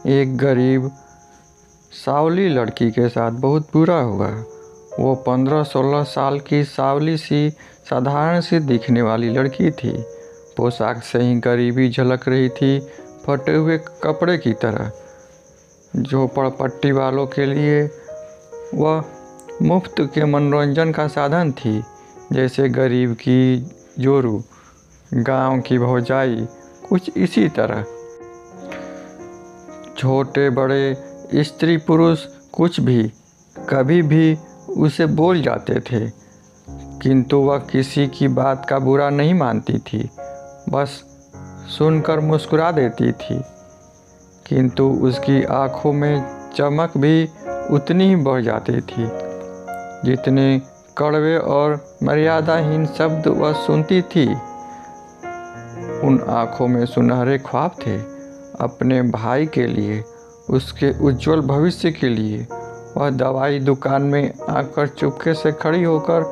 एक गरीब सांवली लड़की के साथ बहुत बुरा हुआ। वो 15-16 साल की सांवली सी साधारण सी दिखने वाली लड़की थी। पोशाक से ही गरीबी झलक रही थी, फटे हुए कपड़े की तरह। झोपड़पट्टी वालों के लिए वह मुफ्त के मनोरंजन का साधन थी, जैसे गरीब की जोरू, गांव की भौजाई, कुछ इसी तरह। छोटे बड़े स्त्री पुरुष कुछ भी कभी भी उसे बोल जाते थे, किंतु वह किसी की बात का बुरा नहीं मानती थी, बस सुनकर मुस्कुरा देती थी। किंतु उसकी आंखों में चमक भी उतनी ही बढ़ जाती थी जितने कड़वे और मर्यादाहीन शब्द वह सुनती थी। उन आंखों में सुनहरे ख्वाब थे, अपने भाई के लिए, उसके उज्जवल भविष्य के लिए। वह दवाई दुकान में आकर चुपके से खड़ी होकर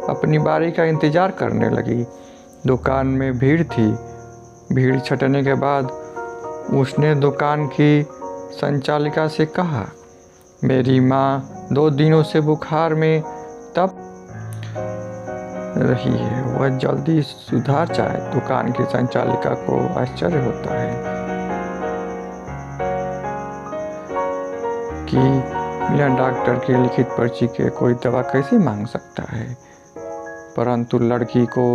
अपनी बारी का इंतज़ार करने लगी। दुकान में भीड़ थी। भीड़ छँटने के बाद उसने दुकान की संचालिका से कहा, मेरी माँ 2 दिनों से बुखार में तप रही है, वह जल्दी सुधार जाए। दुकान की संचालिका को आश्चर्य होता है कि बिना डॉक्टर की लिखित पर्ची के कोई दवा कैसे मांग सकता है, परंतु लड़की को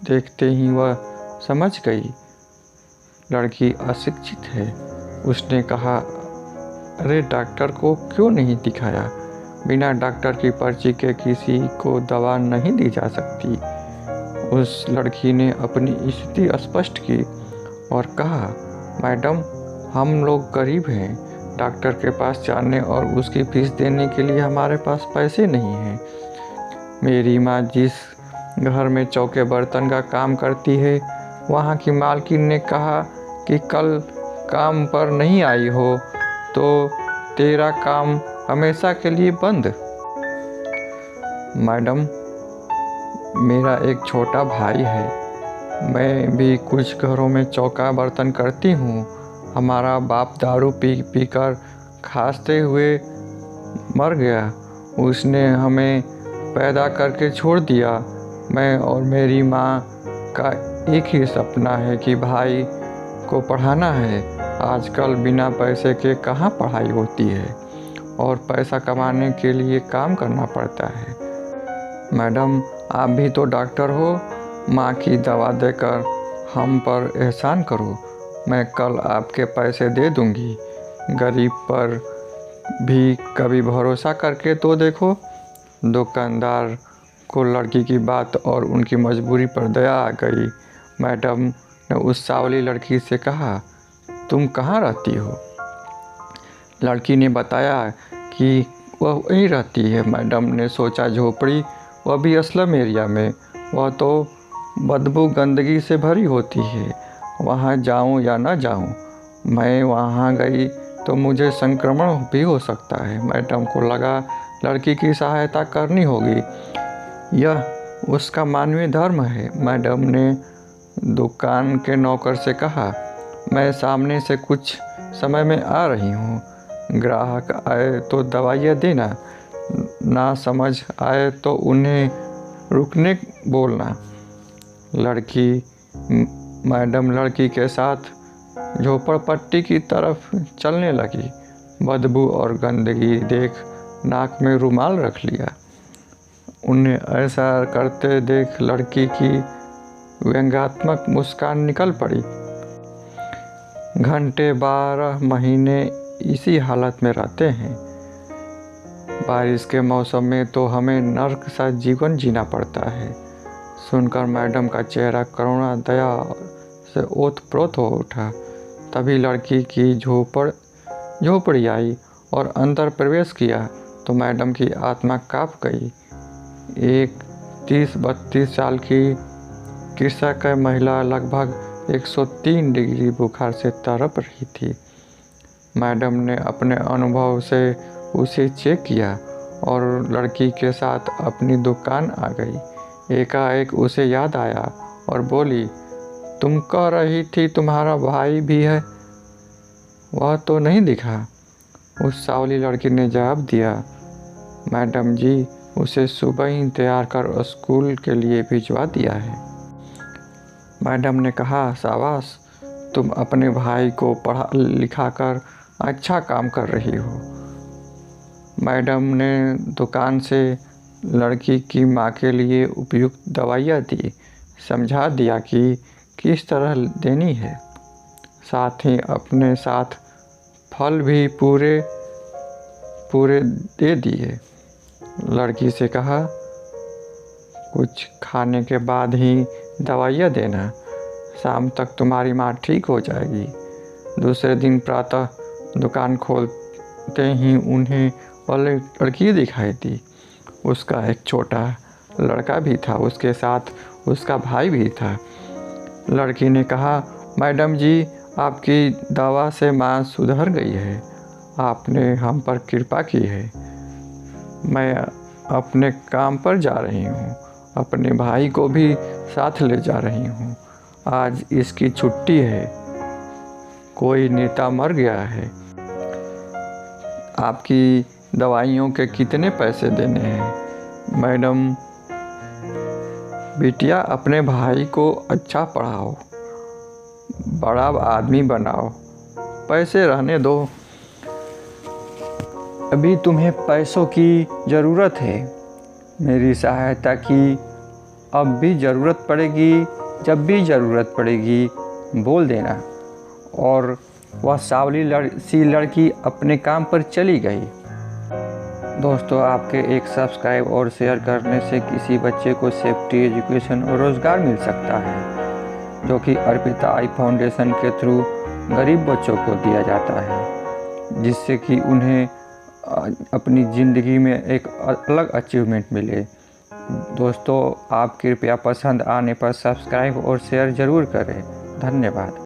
देखते ही वह समझ गई। लड़की अशिक्षित है। उसने कहा, अरे डॉक्टर को क्यों नहीं दिखाया? बिना डॉक्टर की पर्ची के किसी को दवा नहीं दी जा सकती। उस लड़की ने अपनी स्थिति स्पष्ट की और कहा, मैडम, हम लोग गरीब हैं, डॉक्टर के पास जाने और उसकी फीस देने के लिए हमारे पास पैसे नहीं हैं। मेरी माँ जिस घर में चौके बर्तन का काम करती है, वहाँ की मालकिन ने कहा कि कल काम पर नहीं आई हो तो तेरा काम हमेशा के लिए बंद। मैडम, मेरा एक छोटा भाई है, मैं भी कुछ घरों में चौका बर्तन करती हूँ। हमारा बाप दारू पी पी कर खांसते हुए मर गया। उसने हमें पैदा करके छोड़ दिया। मैं और मेरी माँ का एक ही सपना है कि भाई को पढ़ाना है। आजकल बिना पैसे के कहाँ पढ़ाई होती है और पैसा कमाने के लिए काम करना पड़ता है। मैडम, आप भी तो डॉक्टर हो, माँ की दवा देकर हम पर एहसान करो। मैं कल आपके पैसे दे दूँगी। गरीब पर भी कभी भरोसा करके तो देखो। दुकानदार को लड़की की बात और उनकी मजबूरी पर दया आ गई। मैडम ने उस सांवली लड़की से कहा, तुम कहाँ रहती हो? लड़की ने बताया कि वह वहीं रहती है। मैडम ने सोचा, झोपड़ी, वह भी अस्लम एरिया में, वह तो बदबू गंदगी से भरी होती है, वहाँ जाऊँ या ना जाऊँ। मैं वहाँ गई तो मुझे संक्रमण भी हो सकता है। मैडम को लगा लड़की की सहायता करनी होगी, यह उसका मानवीय धर्म है। मैडम ने दुकान के नौकर से कहा, मैं सामने से कुछ समय में आ रही हूँ, ग्राहक आए तो दवाइयाँ देना, ना समझ आए तो उन्हें रुकने बोलना। मैडम लड़की के साथ झोपड़पट्टी की तरफ चलने लगी। बदबू और गंदगी देख नाक में रुमाल रख लिया। उन्हें ऐसा करते देख लड़की की व्यंग्यात्मक मुस्कान निकल पड़ी। घंटे 12 महीने इसी हालत में रहते हैं। बारिश के मौसम में तो हमें नर्क सा जीवन जीना पड़ता है। सुनकर मैडम का चेहरा करुणा दया से ओतप्रोत हो उठा। तभी लड़की की झोपड़ी आई और अंदर प्रवेश किया तो मैडम की आत्मा काँप गई। एक 30-32 साल की कृषक महिला लगभग 103 डिग्री बुखार से तड़प रही थी। मैडम ने अपने अनुभव से उसे चेक किया और लड़की के साथ अपनी दुकान आ गई। एकाएक उसे याद आया और बोली, तुम कह रही थी तुम्हारा भाई भी है, वह तो नहीं दिखा। उस सांवली लड़की ने जवाब दिया, मैडम जी, उसे सुबह ही तैयार कर स्कूल के लिए भिजवा दिया है। मैडम ने कहा, शाबाश, तुम अपने भाई को पढ़ा लिखा कर अच्छा काम कर रही हो। मैडम ने दुकान से लड़की की माँ के लिए उपयुक्त दवाइयाँ दी, समझा दिया कि किस तरह देनी है। साथ ही अपने साथ फल भी पूरे दे दिए। लड़की से कहा, कुछ खाने के बाद ही दवाइयाँ देना, शाम तक तुम्हारी माँ ठीक हो जाएगी। दूसरे दिन प्रातः दुकान खोलते ही उन्हें वह लड़की दिखाई दी। उसका एक छोटा लड़का भी था, उसके साथ उसका भाई भी था। लड़की ने कहा, मैडम जी, आपकी दवा से माँ सुधर गई है। आपने हम पर कृपा की है। मैं अपने काम पर जा रही हूँ, अपने भाई को भी साथ ले जा रही हूँ। आज इसकी छुट्टी है। कोई नेता मर गया है। आपकी दवाइयों के कितने पैसे देने हैं? मैडम, बिटिया, अपने भाई को अच्छा पढ़ाओ, बड़ा आदमी बनाओ, पैसे रहने दो। अभी तुम्हें पैसों की ज़रूरत है। मेरी सहायता की अब भी ज़रूरत पड़ेगी, जब भी ज़रूरत पड़ेगी बोल देना। और वह सांवली सी लड़की अपने काम पर चली गई। दोस्तों, आपके एक सब्सक्राइब और शेयर करने से किसी बच्चे को सेफ्टी, एजुकेशन और रोज़गार मिल सकता है, जो कि अर्पिता आई फाउंडेशन के थ्रू गरीब बच्चों को दिया जाता है, जिससे कि उन्हें अपनी ज़िंदगी में एक अलग अचीवमेंट मिले। दोस्तों, आप कृपया पसंद आने पर सब्सक्राइब और शेयर ज़रूर करें। धन्यवाद।